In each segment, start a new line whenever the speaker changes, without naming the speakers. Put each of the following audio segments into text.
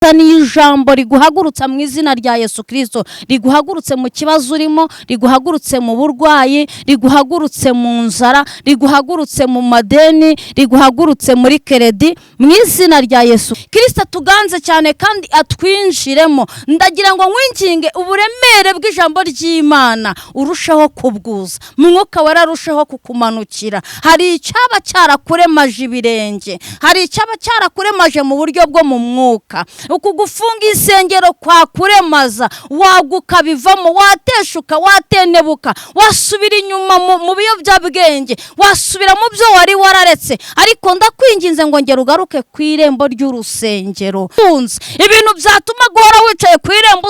ni ijambo riguhagurutsa mu izina rya Yesu Kristo, riguhagurutse mu kibazo urimo, riguhagurutse mu burwayi, riguhagurutse mu nzara, riguhagurutse mu madeni, riguhagurutse muri keredi mu izina rya Yesu Kristo. Tuganze cyane kandi atwinjiremo. Ndagira ngo nkwinginge uburemere bw'ijambo ry'Imana urushaho kubwuza, mwuka wararushaho kukumanukira. Hari icyaba cyarakuremaje ibirenge, hari icyaba cyarakuremaje mu buryo bwo mu mwuka. Ukugufunga isengero kwa kuremaza, waguka bivamo, wateshuka, watenebuka, wasubira inyuma mu biyobyabwenge, wasubira mu byo wari wararetse. Ariko ndakwinginze ngo ngera ugaruke ku irembo ry'urusengero. Ibintu byatuma guhora wicaye ku irembo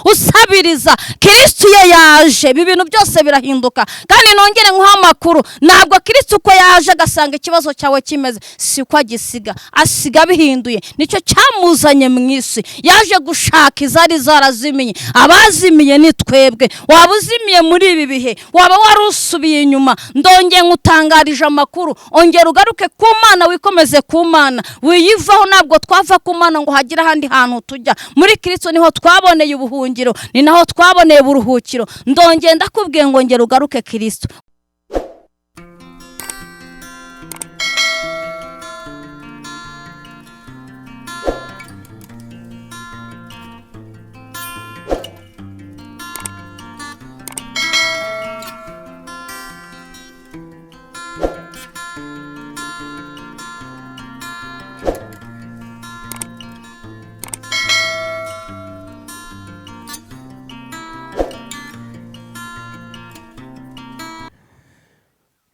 usabiriza Kristo yaje, ibi bintu byose birahinduka. Kandi nongere nkuha amakuru, ntabwo Kristo uko yaje agasanga ikibazo cyawe kimeze siko agisiga, asiga bihinduye. Nicyo cyamuzanye mu isi, yaje gushaka izari zarazimiye. Abazimiye ni twebwe. Waba uzimiye muri ibi bihe, waba warusubiye inyuma, ndongeye ngutangarije amakuru. Ongera ugaruke ku Mana, wikomeze ku Mana, wiyivaho. Ntabwo twava ku Mana ngo hagira ahandi hantu tujya. Muri Kristo niho twaboneye ubuhungiro, ni naho twaboneye uburuhukiro. Ndongeye ndakubwiye ngo ngera ugaruke Kristo.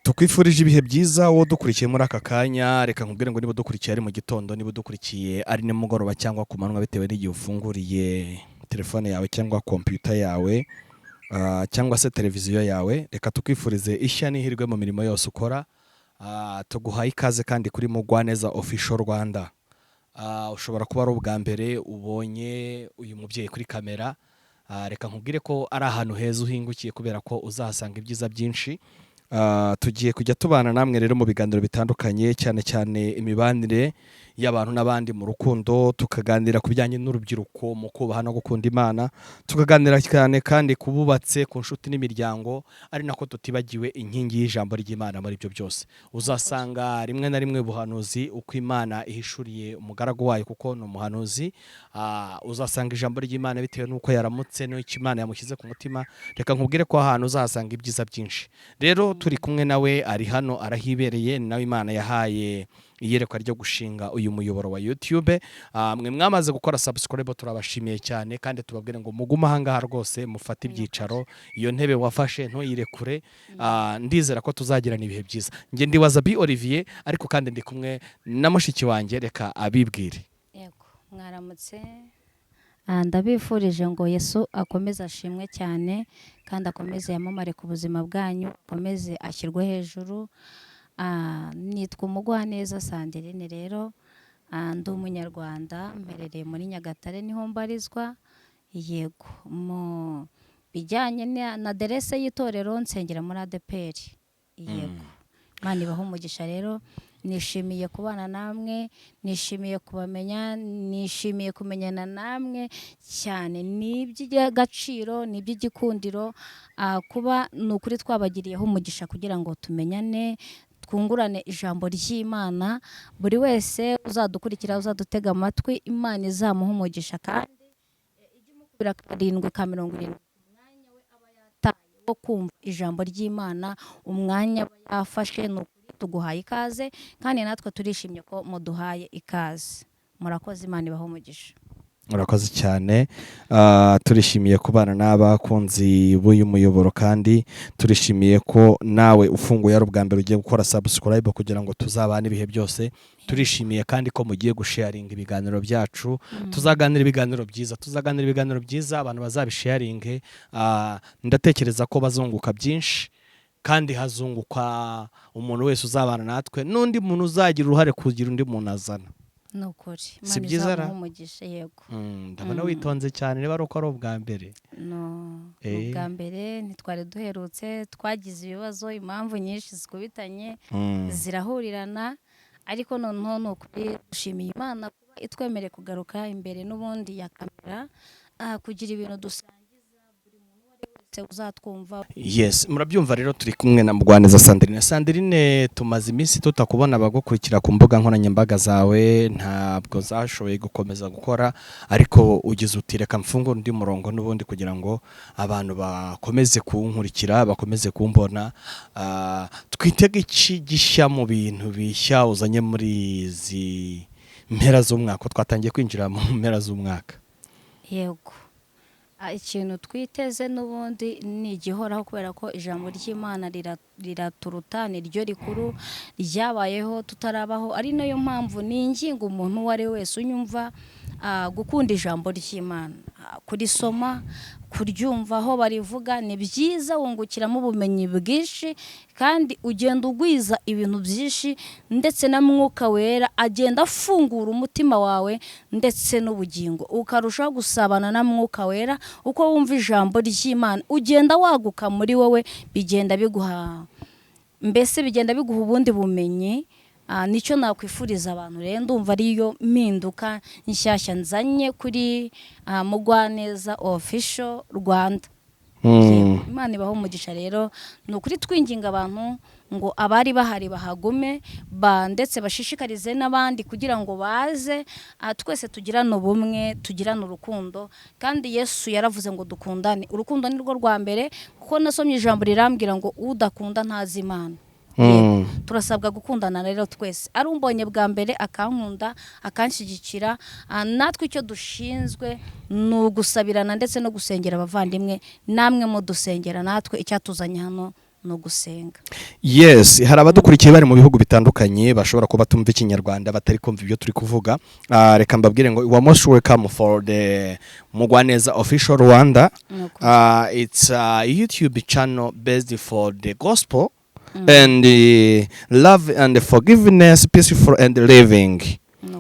Tukwifurije ibihe byiza wo dukurikiye muri aka kanya. Reka nkubwire ngo niba dukurikiye ari mu gitondo, niba dukurikiye ari nimugoroba cyangwa ku manywa, bitewe n'igihe ufunguriye telefone yawe cyangwa computer yawe cyangwa se televiziyo yawe, reka tukwifurize ishya n'ihirwe mu mirimo yose ukora. Tuguhaye ikaze kandi kuri Mugwaneza Official Rwanda. Ushobora kuba ari ubwa mbere ubonye uyu mubyeyi kuri kamera. Reka nkubwire ko ari ahantu heza uhingukiye, kubera ko uzahasanga ibyiza byinshi. Tugiye kujya tubana namwe rero mu biganiro bitandukanye, cyane cyane imibanire y'abantu n'abandi mu rukundo. Tukaganira ku bijyanye n'urubyiruko mu kubaha no gukunda Imana. Tukaganira cyane kandi kububatse, ku nshuti n'imiryango, ari nako tutibagiwe inkingi y'ijambo ry'Imana. Muri ibyo byose uzasanga rimwe na rimwe buhanuzi, uko Imana ihishuriye umugaragu wayo, kuko ni umuhanuzi. Uzasanga ijambo ry'Imana bitewe n'uko yaramutse n'icyo Imana yamushyize ku mutima. Reka nkubwire ko ahantu uzahasanga ibyiza byinshi. Rero turi kumwe nawe, ari hano arahibereye. Nawe Imana yahaye iyerekwa ryo gushinga uyu muyoboro wa YouTube. Mwe mwamaze gukora subscribe, turabashimiye cyane, kandi tubabwire ngo mugume ahangaha rwose, mufate ibyicaro. Iyo ntebe wafashe ntuyirekure. Ndizera ko tuzagirana ibihe byiza. Nge ndi Wazabi Olivier, ariko kandi ndi kumwe na mushiki wanjye. Reka abibwire.
Yego, mwaramutse. Ndabifurije ngo Yesu akomeze ashimwe cyane, kandi akomeze yamamare ku buzima bwanyu, akomeze ashyirwe hejuru. Nitwa Mugwaneza Sandrine. Rero ndi umunyarwanda, mperereye muri Nyagatare, niho mbarizwa. Yego, mu bijyanye na aderese y'itorero, nsengera muri ADPR. Yego, Imana ibahe umugisha. Rero nishimiye kubana namwe, nishimiye kubamenya, nishimiye kumenyana namwe cyane. Ni iby'agaciro, ni iby'igikundiro kuba ni ukuri twabagiriyeho umugisha kugira ngo tumenyane, twungurane ijambo ry'Imana. Buri wese uzadukurikira, uzadutega amatwi, Imana izamuha umugisha, kandi ijye umukubira 770 umwanya we aba yataye wo kumva ijambo ry'Imana, umwanya aba yafashe. Ni ukuri tuguhaye ikaze, kandi natwe turishimye ko muduhaye ikaze. Murakoze, Imana ibahe umugisha.
Murakoze cyane. Turishimiye kubana n'abakunzi b'uyu muyoboro, kandi turishimiye ko nawe ufunguye ari ubwa mbere ugiye gukora subscribe kugira ngo tuzabane ibihe byose. Turishimiye kandi ko mugiye gusharinga ibiganiro byacu. Tuzaganira ibiganiro byiza, abantu bazabisharinge. Ndatekereza ko bazunguka byinshi, kandi hazunguka umuntu wese uzabana natwe, n'undi muntu uzagira uruhare kugira undi muntu azana.
Nukuri,
Imana izamuha
umugisha. Yego,
ndabona witonze cyane. Niba ari uko ari ubwa mbere.
Ubwa mbere ntitwari duherutse, twagize ibibazo, impamvu nyinshi zikubitanye zirahurirana, ariko noneho ni ukuri dushimiye Imana kuba itwemere kugaruka imbere n'ubundi ya kamera kugira ibintu dusangiza buri muntu wese uzatwumva.
Yes, murabyumva rero turi kumwe na Mugwaneza Sandrine. Sandrine, tumaze iminsi tutakubona abagukurikira ku mbuga nkoranyambaga zawe, ntabwo zashoboye gukomeza gukora, ariko ugize uti reka mfungure undi murongo n'ubundi kugira ngo abantu bakomeze kunkurikira, bakomeze kumbona. Twitega iki gishya mu bintu bishya uzanye muri izi mpera z'umwaka? Twatangiye kwinjira mu mpera z'umwaka.
Yego, ikintu twiteze n'ubundi ni igihoraho, kubera ko ijambo ry'Imana riraturuta, ni ryo rikuru ryabayeho tutarabaho. Ari nayo mpamvu ninginga umuntu uwo ari wese unyumva gukunda ijambo ry'Imana, kurisoma, kuryumva aho barivuga. Ni byiza, wungukiramo ubumenyi bwinshi kandi ugenda ugwiza ibintu byinshi, ndetse na Mwuka Wera agenda afungura umutima wawe ndetse n'ubugingo, ukarushaho gusabana na Mwuka Wera. Uko wumva ijambo ry'Imana ugenda waguka muri wowe, bigenda biguha ubundi bumenyi. Nicyo nakwifuriza abantu rero, ndumva ariyo mpinduka nshyashya nzanye kuri Mugwaneza Official Rwanda. Imana ibaho umugisha rero. Ni ukuri twinginga abantu ngo abari bahari bahagume, ndetse bashishikarize n'abandi kugira ngo baze, twese tugirane ubumwe, tugirane urukundo. Kandi Yesu yaravuze ngo dukundane. Urukundo ni rwo rwa mbere, kuko nasomye ijambo rirambwira ngo udakunda ntazi Imana. Turasabwa gukundana rero twese. Ari umbonye bwa mbere akankunda, akanshyigikira, natwe icyo dushinzwe ni ugusabirana ndetse no gusengera abavandimwe. Namwe mudusengera, natwe icyatuzanye hano no gusenga.
Yes, hari abadukurikiye bari mu bihugu bitandukanye bashobora kuba tumva ikinyarwanda batari kumva ibyo turi kuvuga. Reka mbabwire ngo you are most welcome for the Mugwaneza Official Rwanda. It's a YouTube channel based for the gospel and love and forgiveness, peaceful and living.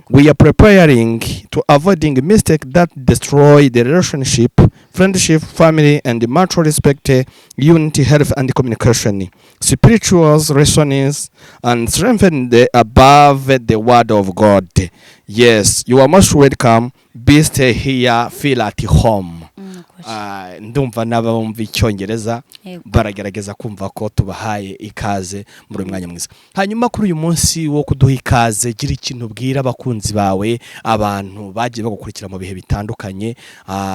We are preparing to avoiding mistakes that destroy the relationship, friendship, family, and mutual respect, unity, health, and communication, spiritual lessons, and strengthen above the word of God. Yes, you are most welcome. Be stay here, feel at home. Ndumva n'abumva icyongereza baragerageza kumva ko tubahaye ikaze muri mwanya mwiza. Hanyuma kuri uyu munsi wo kuduha ikaze, gira ikintu ubwira abakunzi bawe, abantu bagiye bagukurikira mu bihe bitandukanye,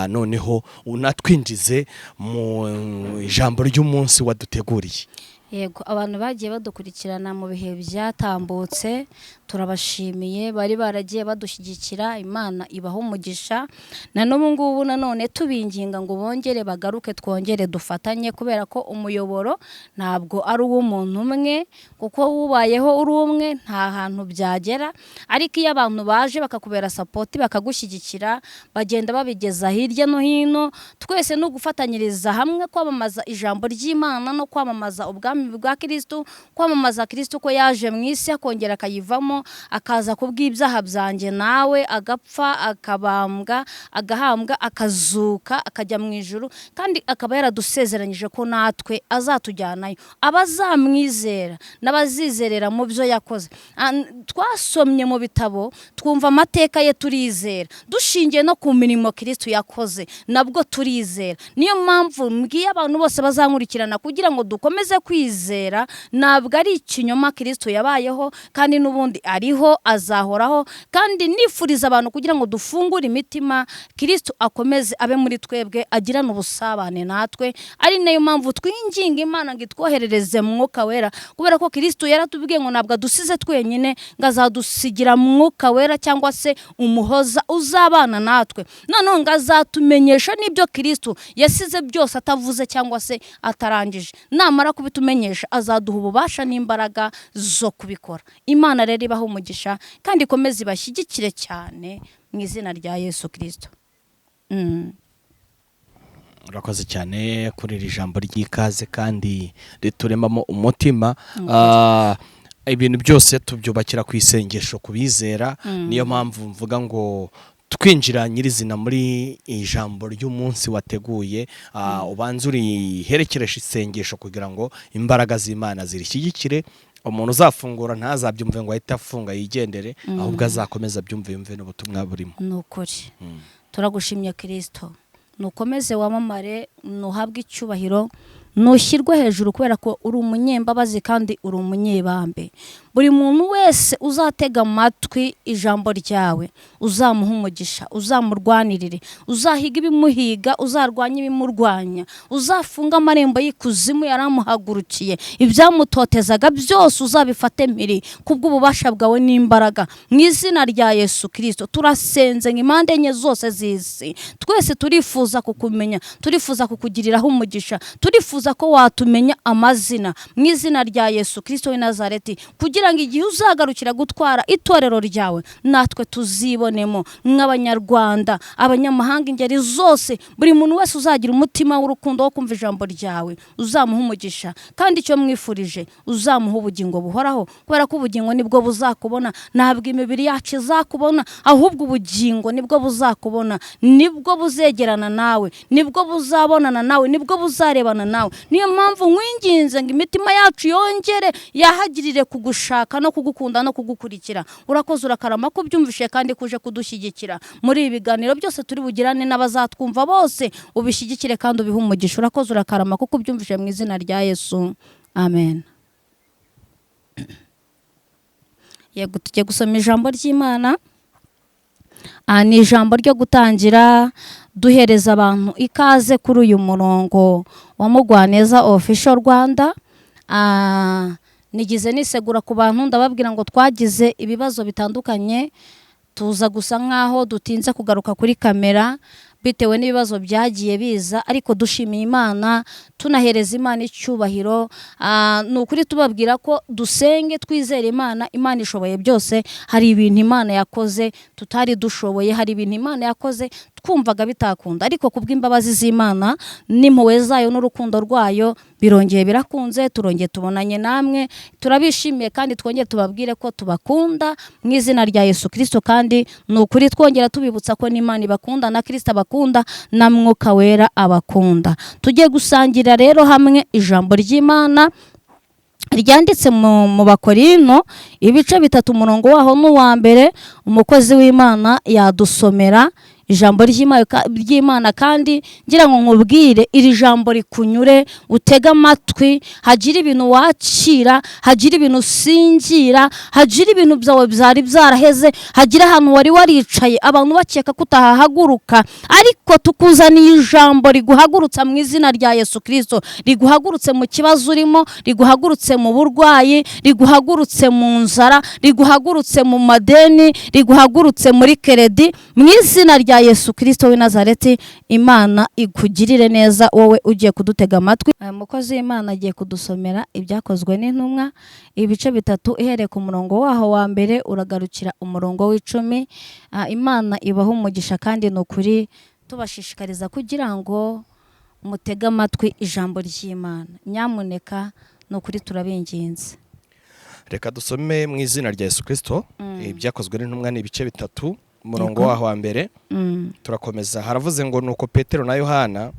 noneho unatwinjize mu ijambo ry'umunsi waduteguriye.
Yego, abantu bagiye badukurikirana mu bihe byatambutse, turabashimiye. Bari baragiye badushyigikira, Imana ibaho umugisha. Na n'ubu ngubu nanone tubinginga ngo bongere bagaruke, twongere dufatanye, kubera ko umuyoboro ntabwo ari uw'umuntu umwe, kuko wubayeho uri umwe nta hantu byagera. Ariko iyo abantu baje bakakubera support, bakagushyigikira, bagenda babigeza hirya no hino. Twese no gufatanyiriza hamwe kwamamaza ijambo ry'Imana no kwamamaza ubwami bwa Kristo, kwamamaza Kristo ko yaje mu isi akongera akayivamo, akaza kubw'ibyaha byanjye nawe, agapfa, akabambwa, agahambwa, akazuka, akajya mu ijuru, kandi akaba yaradusezeranyije ko natwe azatujyanayo abazamwizera n'abazizerera mu byo yakoze. Twasomye mu bitabo twumva amateka ye, turizera. Dushingiye no ku mirimo Kristo yakoze nabwo turizera. Niyo mpamvu mbwiye abantu bose bazankurikirana kugira ngo dukomeze kwizera. Ntabwo ari ikinyoma, Kristo yabayeho kandi n'ubundi ariho, azahoraho. Kandi nifuriza abantu kugira ngo dufungure imitima, Kristo akomeze abe muri twebwe, agirane ubusabane natwe. Ari nayo mpamvu twinginga Imana ngo itwoherereze Mwuka Wera, kubera ko Kristo yaratubwiye ngo ntabwo adusize twenyine, ngo azadusigira Mwuka Wera cyangwa se umuhoza uzabana natwe. Noneho ngo azatumenyesha n'ibyo Kristo yasize byose atavuze cyangwa se atarangije. Namara kubitumenyesha azaduha ububasha n'imbaraga zo kubikora. Imana rero ibaho umugisha kandi ikomeze ibashyigikire cyane mu izina rya Yesu Kristo.
Urakoze cyane kuri iri jambo ry'ikaze kandi rituremamo umutima. Ibintu byose tubyubakira ku isengesho kubizera. Niyo mpamvu mvuga ngo twinjira nyirizina muri ijambo ry'umunsi wateguye, ubanza uriherekeresha isengesho kugira ngo imbaraga z'Imana zirishyigikire, umuntu uzafungura ntazabyumve ngo ahite afunga yigendere, ahubwo azakomeza abyumve yumve n'ubutumwa burimo.
ni ukuri. Turagushimye Kristo, nukomeze wamamare, nuhabwe icyubahiro, nushyirwe hejuru kubera ko uri umunyembabazi kandi uri umunyebambe. Buri muntu wese uzatega amatwi ijambo ryawe uzamuha umugisha, uzamurwanirire, uzahiga ibimuhiga, uzarwanya ibimurwanya, uzafunga amarembo y'ikuzimu yaramuhagurukiye, ibyamutotezaga byose uzabifate mpiri kubw'ububasha bwawe n'imbaraga, mu izina rya Yesu Kristo. Turasenze ngo impande enye zose z'isi twese turifuza kukumenya, turifuza kukugiriraho umugisha, turifuza ko watumenya amazina, mu izina rya Yesu Kristo w'i Nazareti, kugira ngo igihe uzagarukira gutwara itorero ryawe natwe tuzibonemo nk'abanyarwanda, abanyamahanga, ingeri zose. Buri muntu wese uzagira umutima w'urukundo wo kumva ijambo ryawe uzamuha umugisha, kandi icyo mwifurije uzamuha ubugingo buhoraho, kubera ko ubugingo nibwo buzakubona, ntabwo imibiri yacu izakubona, ahubwo ubugingo nibwo buzakubona, nibwo buzegerana nawe, nibwo buzabonana nawe, nibwo buzarebana nawe. Niyo mpamvu nkwinginze ngo imitima yacu yongere yahagirire kugushaka no kugukunda no kugukurikira. Urakoze urakarama ko byumvishe kandi kuje kudushyigikira muri ibi biganiro byose turi bugirane n'abazatwumva bose, ubishyigikire kandi ubihe umugisha. Urakoze urakarama ko byumvishe mu izina rya Yesu, amen. Yego, tugiye gusoma ijambo ry'Imana. Ni ijambo ryo gutangira duhereza abantu ikaze kuri uyu murongo wa Mugwaneza Official Rwanda. Nigize nisegura ku bantu ndababwira ngo twagize ibibazo bitandukanye, tuza gusa nkaho dutinze kugaruka kuri kamera bitewe n'ibibazo byagiye biza, ariko dushimiye Imana, tunahereza Imana icyubahiro. Ni ukuri tubabwira ko dusenge twizere Imana. Imana ishoboye byose. Hari ibintu Imana yakoze tutari dushoboye, hari ibintu Imana yakoze twumvaga bitakunda, ariko kubw'imbabazi z'Imana n'impuhwe zayo n'urukundo rwayo birongeye birakunze, turongeye tubonanye namwe. Turabishimiye kandi twongeye tubabwire ko tubakunda mu izina rya Yesu Kristo, kandi ni ukuri twongera tubibutsa ko n'Imana ibakunda, na Kristo abakunda, na Mwuka Wera abakunda. Tugiye gusangira rero hamwe ijambo ry'Imana ryanditse mu Bakorino ibice 3 umurongo waho n'uwa mbere. Umukozi w'Imana yadusomera ijambo ry'Imana, kandi ngira ngo nkubwire iri jambo rikunyure, utega amatwi, hagira ibintu wakira, hagira ibintu usingira, hagira ibintu byawe byari byaraheze, hagira ahantu wari waricaye abantu bakeka kutahahaguruka, ariko tukuzaniye ijambo riguhagurutsa mu izina rya Yesu Kristo, riguhagurutse mu kibazo urimo, riguhagurutse mu burwayi, riguhagurutse mu nzara, riguhagurutse mu madeni, riguhagurutse muri kredi, mu izina rya Yesu Kristo w'i Nazareti. Imana ikugirire neza wowe ugiye kudutega amatwi. Umukozi w'Imana agiye kudusomera ibyakozwe n'intumwa ibice 3 ihereye ku murongo waho wa mbere uragarukira umurongo w'10. Imana ibaho umugisha, kandi ni ukuri tubashishikariza kugira ngo mutege amatwi ijambo ry'Imana. Nyamuneka ni ukuri turabinginze.
Reka dusome mu izina rya Yesu Kristo. Ibyakozwe n'intumwa ni ibice 3 umurongo waho wa mbere. Turakomeza. Haravuze ngo nuko Petero na Yohana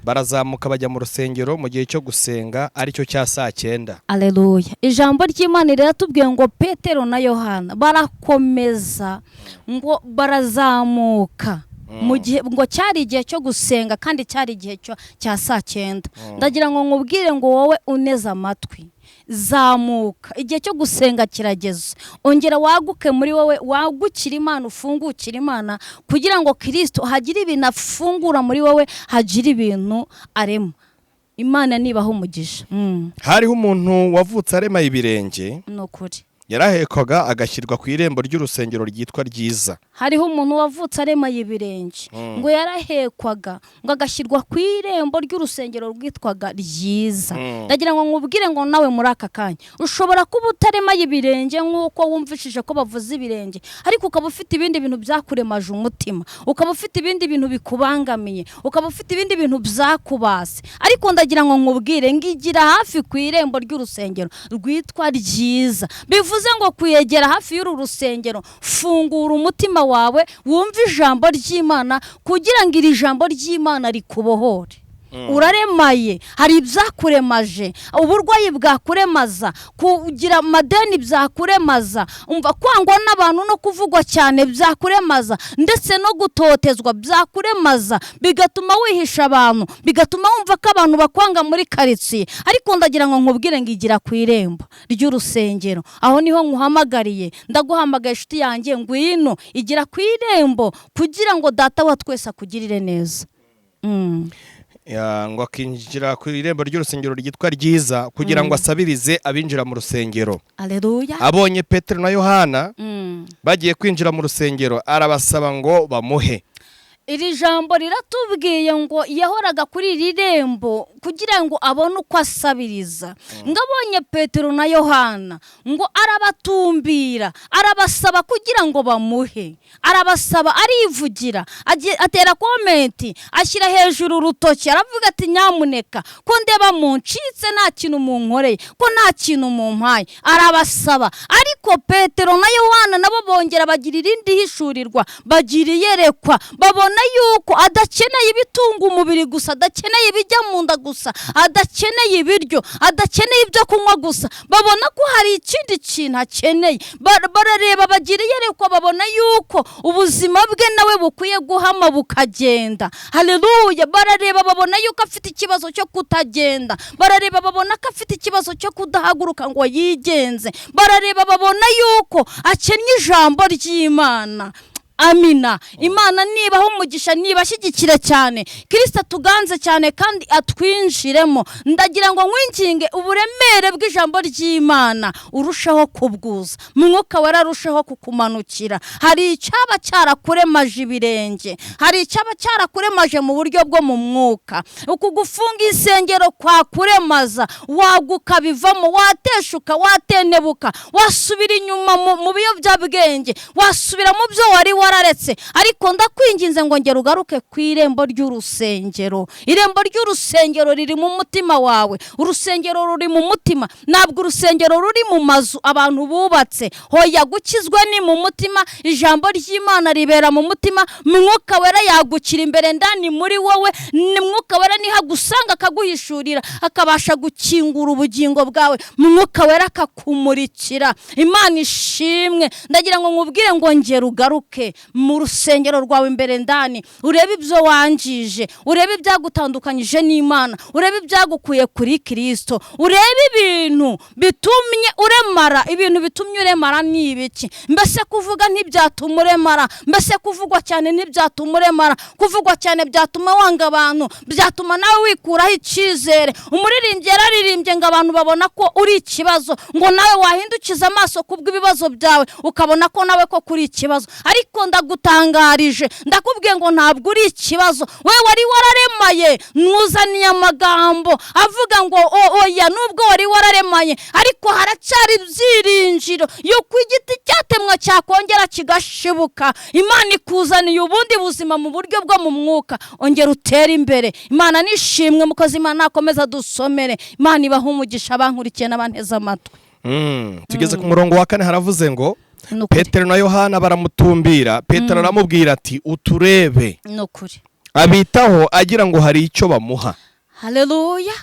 barazamuka bajya mu rusengero mu gihe cyo gusenga, aricyo cya 9. Aleluya.
Ijambo ry'Imana riratubwiye ngo Petero na Yohana barakomeza, ngo barazamuka mu gihe ngo cyari igihe cyo gusenga, kandi cyari igihe cya 9. Ndagira ngo nkubwire ngo wowe uneze amatwi, zamuka, igihe cyo gusenga kirageze. Ongera waguke muri wowe, wagukira Imana, ufungukira Imana, kugira ngo Kristo hagire ibintu afungura muri wowe, hagire ibintu arema. Imana nibaho umugisha.
Hariho umuntu wavutse arema ibirenge,
nukuri
yarahekwaga agashyirwa ku irembo ry'urusengero ryitwa Ryiza.
Hariho umuntu wavutse arema y'ibirenge, ngo yarahekwaga ngo agashyirwa ku irembo ry'urusengero rwitwaga Ryiza. Ndagira ngo nkubwire ngo nawe muri aka kanya ushobora kuba utarema y'ibirenge nk'uko wumvishije ko bavuze ibirenge, ariko ukaba ufite ibindi bintu byakuremaje umutima, ukaba ufite ibindi bintu bikubangamiye, ukaba ufite ibindi bintu byakubase, ariko ndagira ngo nkubwire ngigira hafi ku irembo ry'urusengero rwitwa Ryiza. Bivuze ngo kuyegera hafi y'uru rusengero, fungura umutima wawe, wumve ijambo ry'Imana, kugira ngo iri jambo ry'Imana rikubohore. uraremaye, hari ibyakuremaje, uburwayi bwakuremaza, kugira amadeni byakuremaza, umva kwangwa n'abantu no kuvugwa cyane byakuremaza, ndetse no gutotezwa byakuremaza, bigatuma wihisha abantu, bigatuma wumva ko abantu bakwanga muri karitsiye. Ariko ndagira ngo nkubwire ngo igira ku irembo ry'urusengero, aho niho nkuhamagariye. Ndaguhamagaye inshuti yanjye, ngwino igira ku irembo kugira ngo data wa twese akugirire neza.
ngo akinjira ku irembo ry'urusengero ryitwa Ryiza kugira ngo asabirize abinjira mu rusengero.
Aleluya.
Abonye Petero na Yohana bagiye kwinjira mu rusengero, arabasaba ngo bamuhe.
Iri jambo riratubwiye ngo yahoraga kuri iri rembo kugira ngo abone uko asabiriza. Ngabonye Petero na Yohana ngo arabatumbira, arabasaba kugira ngo bamuhe, arabasaba, arivugira, atera komenti, ashyira hejuru urutoki, aravuga ati nyamuneka ko ndeba muncitse nta kintu munkoreye, ko nta kintu mumpaye. Arabasaba. Ariko Petero na Yohana nabo bongera bagira irindi hishurirwa, bagira iyerekwa, babona yuko adakeneye ibitunga umubiri gusa, adakeneye ibijya mu nda gusa, adakeneye ibiryo, adakeneye ibyo kunywa gusa, babona ko hari ikindi kintu akeneye. Barareba, bagira iyerekwa, babona yuko ubuzima bwe nawe bukwiye guhama bukagenda. Haleluya. Barareba, babona yuko afite ikibazo cyo kutagenda. Barareba, babona ko afite ikibazo cyo kudahaguruka ngo yigenze. Barareba, babona yuko akennye ijambo ry'Imana. Amina. Imana nibaho umugisha, nibashyigikire cyane, Kristo tuganze cyane kandi atwinjiremo. Ndagira ngo nkwinginge uburemere bw'ijambo ry'Imana urushaho kubwuza, mwuka wararushaho kukumanukira. Hari icyaba cyarakuremaje ibirenge, hari icyaba cyarakuremaje mu buryo bwo mu mwuka. Uku gufunga insengero kwa kuremaza, waguka bivamo, wateshuka, watenebuka, wasubira inyuma mu biyobyabwenge, wasubira mu byo wari wararetse. Ariko ndakwinginze ngo ngera ugaruke ku irembo ry'urusengero. Irembo ry'urusengero riri mu mutima wawe. Urusengero ruri mu mutima, ntabwo urusengero ruri mu mazu abantu bubatse. Hoya, gukizwa ni mu mutima, ijambo ry'Imana ribera mu mutima. Mwuka wera yagukira imbere ndani muri wowe, ni mwuka wera niha gusanga akaguhishurira, akabasha gukingura ubugingo bwawe. Mwuka wera akakumurikira. Imana ishimwe. Ndagira ngo nkubwire ngo ngera ugaruke mu rusengero rwawe imbere ndani, urebe ibyo wanjije, urebe ibyagutandukanyije n'Imana, urebe ibyagukuye kuri Kristo, urebe ibintu bitumye uremara. Ibintu bitumye uremara ni ibiki? Mbese kuvuga ntibyatuma uremara? Mbese kuvugwa cyane ntibyatuma uremara? Kuvugwa cyane byatuma wanga abantu, byatuma nawe wikuraho icyizere. Umuririmbyi yararirimbye ngo abantu babona ko uri ikibazo, ngo nawe wahindukiza amaso kubw'ibibazo byawe ukabona ko nawe ko kuri ikibazo. Ariko ndagutangarije, ndakubwiye ngo ntabwo uri ikibazo. Wewe wari wararemaye, nuzaniye amagambo avuga ngo oya, nubwo wari wararemaye ariko haracyari ibyiringiro yuko igiti cyatemwa cyakongera kigashibuka. Imana ikuzaniye ubundi buzima mu buryo bwo mu mwuka. Ongera utere imbere. Imana nishimwe, mukozi Imana akomeza dusomere. Imana ibaha umugisha abankurikiye n'abanteze amatwi.
Tugeze ku murongo wa 4, haravuze ngo Petero na Yohana baramutumbira. Petero aramubwira ati uturebe.
Nukuri.
Abitaho agira ngo hari icyo bamuha.
Haleluya.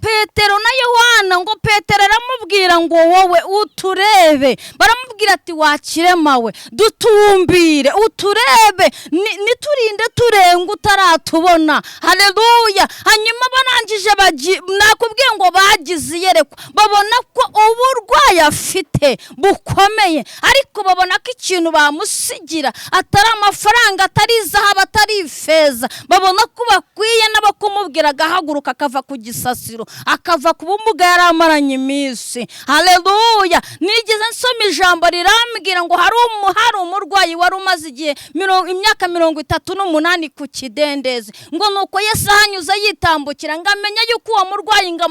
Petero na Yohana, ngo Petero aramubwira ngo wowe uturebe. Baramubwira ati wakiremawe, dutumbire, uturebe, niturinde turenga utaratubona. Haleluya. Hanyuma barangije nakubwiye ngo bagize iyerekwa, babona ko uburwayi afite bukomeye, ariko babona ko ikintu bamusigira atari amafaranga, atari izahabu, atari ifeza. Babona ko bakwiye n'abakumubwira agahaguruka akava ku gisasiro, akava ku bumuga yari amaranye iminsi. Haleluya. Nigeze nsoma ijambo rirambwira ngo hari umurwayi wari umaze igihe imyaka 38 ku kidendezi, ngo nuko Yesu ahanyuze yitambukira, ngo amenya yuko uwo murwayi ngo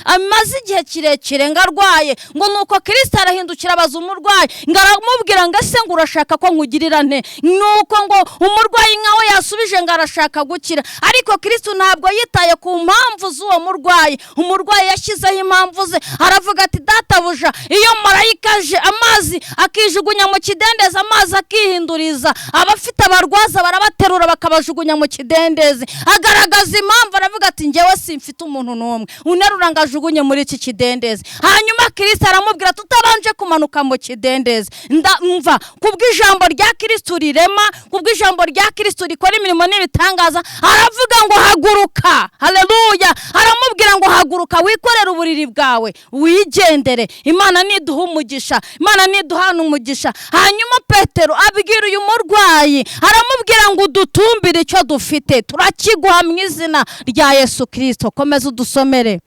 amaze igihe kirekire ngo arwaye. Ngo nuko Kristo arahindukira abaza umurwayi, ngo aramubwira ngo ese ngo urashaka ko nkugirira nte? Nuko ngo umurwayi nkaho yasubije ngo arashaka gukira. ariko Kristo ntabwo yitaye ku mpamvu z'uwo murwayi. Umurwayi yashyizeho impamvu ze, aravuga ati databuja, iyo marayika aje amazi akijugunya mu kidendezi, amazi akihinduriza, abafite abarwaza barabaterura bakabajugunya mu kidendezi. Agaragaza impamvu, aravuga ati njyewe simfite umuntu n'umwe unterura ngo ajugunye muri iki kidendezi. Hanyuma Kristo aramubwira tutabanje kumanuka mu kidendezi, ndumva kubw'ijambo rya Kristo rirema, kubw'ijambo rya Kristo rikora imirimo n'ibitangaza, aravuga ngo haguruka. Haleluya! Aramubwira ngo haguruka, wikorere uburiri bwawe wigendere. Imana niduha umugisha, Imana niduhana umugisha. Hanyuma Petero abwira uyu murwayi, aramubwira ngo udutumbire icyo dufite turakiguha mu izina rya Yesu Kristo. Komeza udusomere.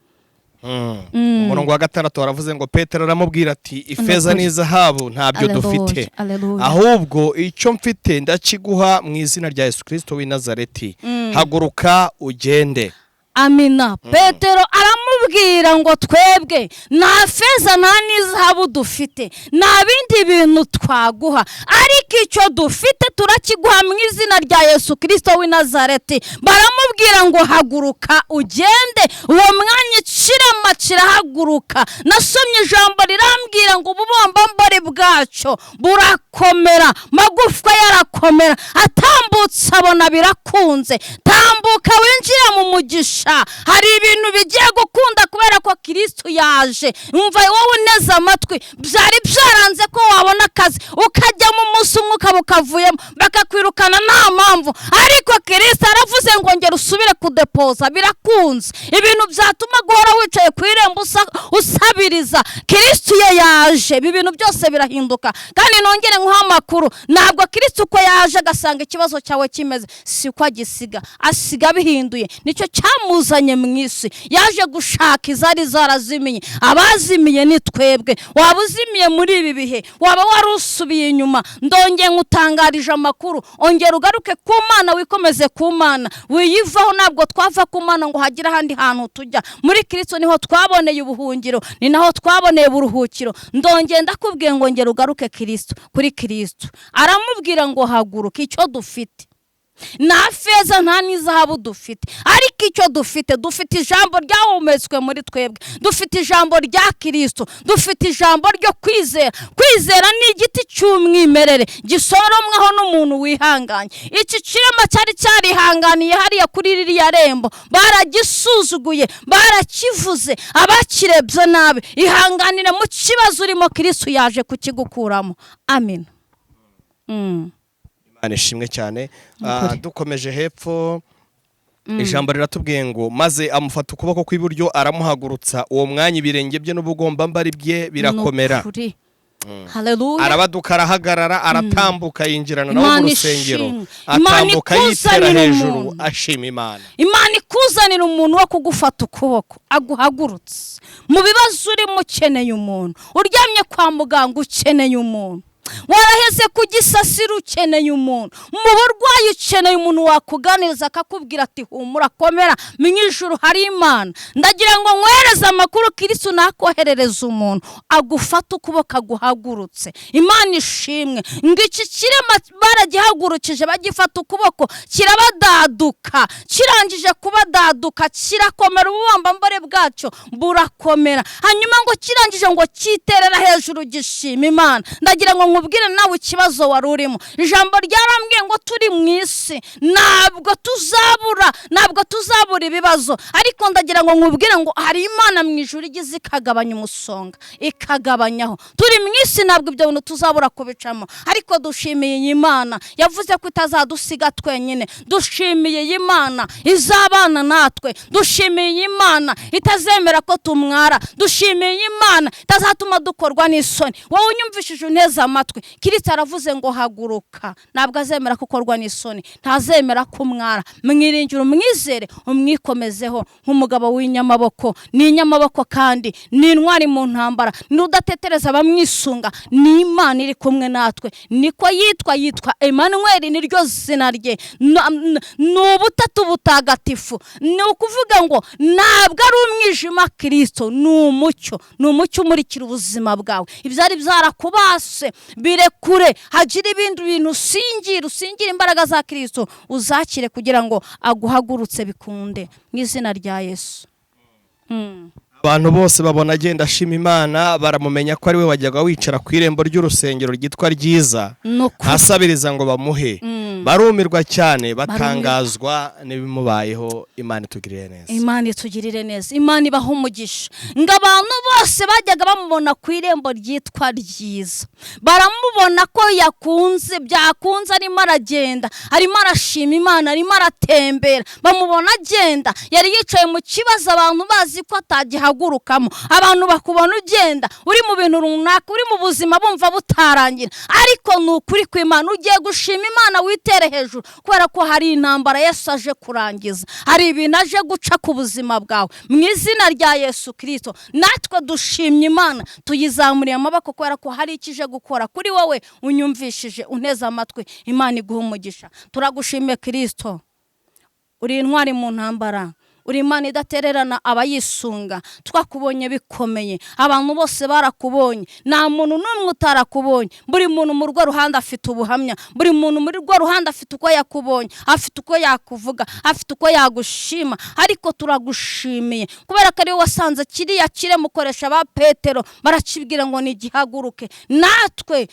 Umurongo wa 6 aravuze ngo Petero aramubwira ati ifeza n'izahabu ntabyo dufite, ahubwo icyo mfite ndakiguha mu izina rya Yesu Kristo w'i Nazareti, haguruka ugende.
Amina. Petero aramubwira ngo twebwe nta feza nta n'izahabu dufite, nta bindi bintu twaguha, ariko icyo dufite turakiguha mu izina rya Yesu Kristo w'i Nazareti. Baramubwira ngo haguruka ugende. Uwo mwanya ikirema kirahaguruka. Nasomye ijambo rirambwira ngo ububombambari bwacyo burakomera, magufwa yarakomera, atambutse abona birakunze. Tambuka winjira mu mugisha, hari ibintu bigiye gukunda kubera ko Kristo yaje. Umva wowe uneze amatwi, byari byaranze ko wabona akazi ukajya mu munsi umwe ukavuyemo bakakwirukana nta mpamvu, ariko Kristo aravuze ngo ngera usubire kudepoza, birakunze. Ibintu byatuma guhora wicaye ku irembo usabiriza, Kristo ye yaje, ibi bintu byose birahinduka. Kandi nongere nkuha amakuru, ntabwo Kristo uko yaje agasanga ikibazo cyawe kimeze siko agisiga, asiga bihinduye. Nicyo cyamuzanye mu isi, yaje gushaka izari zarazimiye. Abazimiye ni twebwe. Waba uzimiye muri ibi bihe, waba warusubiye inyuma, ndongeye ngutangarije amakuru, ongera ugaruke ku Mana, wikomeze ku Mana, wiyivaho. Ntabwo twava ku Mana ngo hagire ahandi hantu tujya. Muri Kristo niho twaboneye ubuhungiro, ni naho twaboneye uburuhukiro. Ndongeye ndakubwiye ngo ngera ugaruke Kristo, kuri Kristo. Aramubwira ngo haguruka, icyo dufite nta feza nta n'izahabu dufite, ariko icyo dufite ijambo ryahumetswe muri twebwe, dufite ijambo rya Kristo, dufite ijambo ryo kwizera. Kwizera ni igiti cy'umwimerere gisoromwaho n'umuntu wihanganye. Iki kirema cyari cyarihanganiye hariya kuri ririya rembo, baragisuzuguye, barakivuze, abakirebye nabi. Ihanganire mu kibazo urimo, Kristo yaje kukigukuramo. Amen.
Ishimwe cyane. Dukomeje hepfo, ijambo riratubwiye ngo maze amufata ukuboko kw'iburyo aramuhagurutsa, uwo mwanya ibirenge bye n'ubugombambari bye birakomera.
Haleluya.
Arabaduka, arahagarara, aratambuka, yinjirana nawe mu rusengero, atambuka yitera hejuru ashima Imana. Imana
ikuzanira umuntu wo kugufata ukuboko aguhagurutse mu bibazo urimo, ukeneye umuntu. Uryamye kwa muganga ukeneye umuntu, waraheze ku gisasiro ukeneye umuntu, mu burwayi ukeneye umuntu wakuganiriza akakubwira ati humura komera, mu ijuru hari Imana. Ndagira ngo nkwereze amakuru, Kristo nakoherereza umuntu agufata ukuboko aguhagurutse. Imana ishimwe ngo iki kirema baragihagurukije, bagifata ukuboko kirabadaduka. Kirangije kubadaduka kirakomera, ububombambare bwacyo burakomera. Hanyuma ngo kirangije ngo kiterera hejuru gishima Imana. Ndagira ngo nkubwire nawe ikibazo wari urimo. Ijambo ryarambwiye ngo turi mu isi ntabwo tuzabura ibibazo, ariko ndagira ngo nkubwire ngo hari Imana mu ijuru igize ikagabanya umusonga, ikagabanyaho. Turi mu isi ntabwo ibyo bintu tuzabura kubicamo, ariko dushimiye iyi Imana yavuze ko itazadusiga twenyine. Dushimiye iyi Imana izabana natwe. Dushimiye iyi Imana itazemera ko tumwara. Dushimiye iyi Imana itazatuma dukorwa n'isoni. Wowe unyumvishije uneza amatwi, Kristo aravuze ngo haguruka. Ntabwo azemera ko ukorwa n'isoni, ntazemera ko umwara. Mwiringire, umwizere, umwikomezeho nk'umugabo w'inyamaboko. Ni inyamaboko kandi ni intwari mu ntambara. Nudatetereza abamwisunga, ni Imana iri kumwe natwe. Niko yitwa Emmanuel, niryo zina rye. Ni ubutatu butagatifu. Ni ukuvuga ngo ntabwo ari umwijima, Kristo ni umucyo. Ni umucyo umurikira ubuzima bwawe. Ibyari byarakubase birekure, hagira ibindi bintu usingira imbaraga za Kristo, uzakire kugira ngo aguhagurutse bikunde mu izina rya Yesu.
Abantu bose babona agenda ashima Imana, baramumenya ko ari we wajyaga wicara ku irembo ry'urusengero ryitwa Ryiza asabiriza ngo bamuhe. Barumirwa cyane, batangazwa n'ibimubayeho. Imana itugirire neza.
Imana itugirire neza. Imana ibaha umugisha. Ngo abantu bose bajyaga bamubona ku irembo ryitwa Ryiza, baramubona ko yakunze, byakunze, arimo aragenda, arimo arashima Imana, arimo aratembera, bamubona agenda. Yari yicaye mu kibazo abantu bazi ko atagihagurukamo. Abantu bakubona ugenda uri mu bintu runaka, uri mu buzima bumva butarangira, ariko ni ukuri kw'Imana ugiye gushima Imana witere hejuru, kubera ko hari intambara Yesu aje kurangiza, hari ibintu aje guca ku buzima bwawe mu izina rya Yesu Kristo. Natwe dushimye Imana, tuyizamuriye amaboko, kubera ko hari ikije gukora kuri wowe unyumvishije unteze amatwi. Imana iguha umugisha. Turagushimiye Kristo, uri intwari mu ntambara, uri Imana idatererana abayisunga. Twakubonye bikomeye, abantu bose barakubonye, nta muntu n'umwe utarakubonye. Buri muntu mu rwo ruhande afite ubuhamya, buri muntu muri rwo ruhande afite uko yakubonye, afite uko yakuvuga, afite uko yagushima. Ariko turagushimiye kubera ko ari wowe wasanze kiriya kiremukoresha ba Petero, barakibwira ngo nigihaguruke. Natwe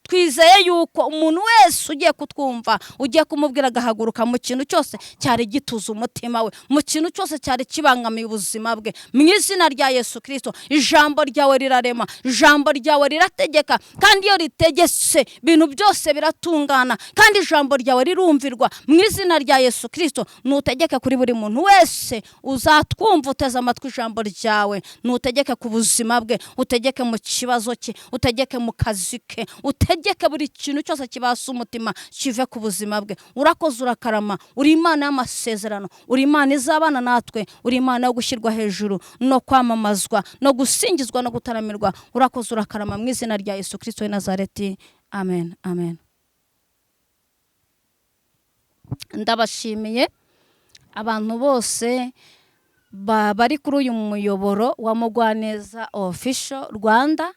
twizeye yuko umuntu wese ugiye kutwumva, ugiye kumubwira agahaguruka mu kintu cyose cyari gituza umutima we, mu kintu cyose cyari kibangamiye ubuzima bwe, mu izina rya Yesu Kristo. Ijambo ryawe rirarema, ijambo ryawe rirategeka, kandi iyo ritegetse ibintu byose biratungana, kandi ijambo ryawe rirumvirwa. Mu izina rya Yesu Kristo, nutegeke kuri buri muntu wese uzatwumva uteze amatwi ijambo ryawe, nutegeke ku buzima bwe, utegeke mu kibazo cye, utegeke mu kazi ke, utegeke buri kintu cyose kibasa umutima kive ku buzima bwe. Urakoze, urakarama, uri Imana y'amasezerano, uri Imana izabana natwe, uri Imana yo gushyirwa hejuru no kwamamazwa no gusingizwa no gutaramirwa. Urakoze, urakarama, mu izina rya Yesu Kristo w'i Nazareti. Amen, amen. Ndabashimiye abantu bose bari kuri uyu muyoboro wa Mugwaneza Official Rwanda.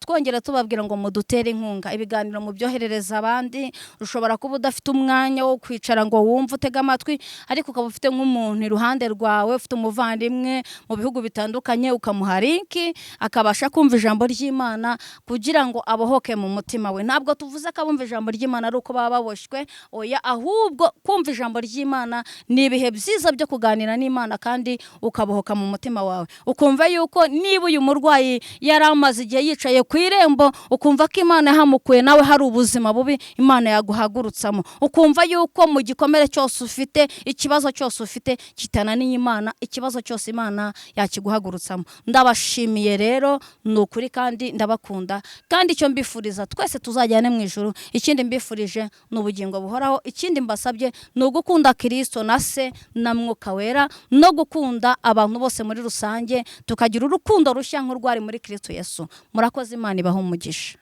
Twongera tubabwira ngo mudutere inkunga, ibiganiro mu byoherereza abandi. Ushobora kuba udafite umwanya wo kwicara ngo wumve utega amatwi, ariko ukaba ufite nk'umuntu iruhande rwawe, ufite umuvandimwe mu bihugu bitandukanye, ukamuha linki akabasha kumva ijambo ry'Imana kugira ngo abohoke mu mutima we. Ntabwo tuvuze ko abumva ijambo ry'Imana ari uko baba baboshywe, oya, ahubwo kumva ijambo ry'Imana ni ibihe byiza byo kuganira n'Imana kandi ukabohoka mu mutima wawe, ukumva yuko niba uyu murwayi yari amaze yicaye ku irembo, ukumva ko Imana yahamukuye, nawe hari ubuzima bubi Imana yaguhagurutsamo, ukumva yuko mu gikomere cyose ufite, ikibazo cyose ufite kitananiye Imana, ikibazo cyose Imana yakiguhagurutsamo. Ndabashimiye rero, ni ukuri kandi ndabakunda, kandi icyo mbifuriza twese tuzajyane mu ijuru. Ikindi mbifurije ni ubugingo buhoraho. Ikindi mbasabye ni ugukunda Kristo na Se na Mwuka Wera, no gukunda abantu bose muri rusange, tukagira urukundo rushya nk'urwari muri Kristo Yesu. Murakoze, Imana ibahe umugisha.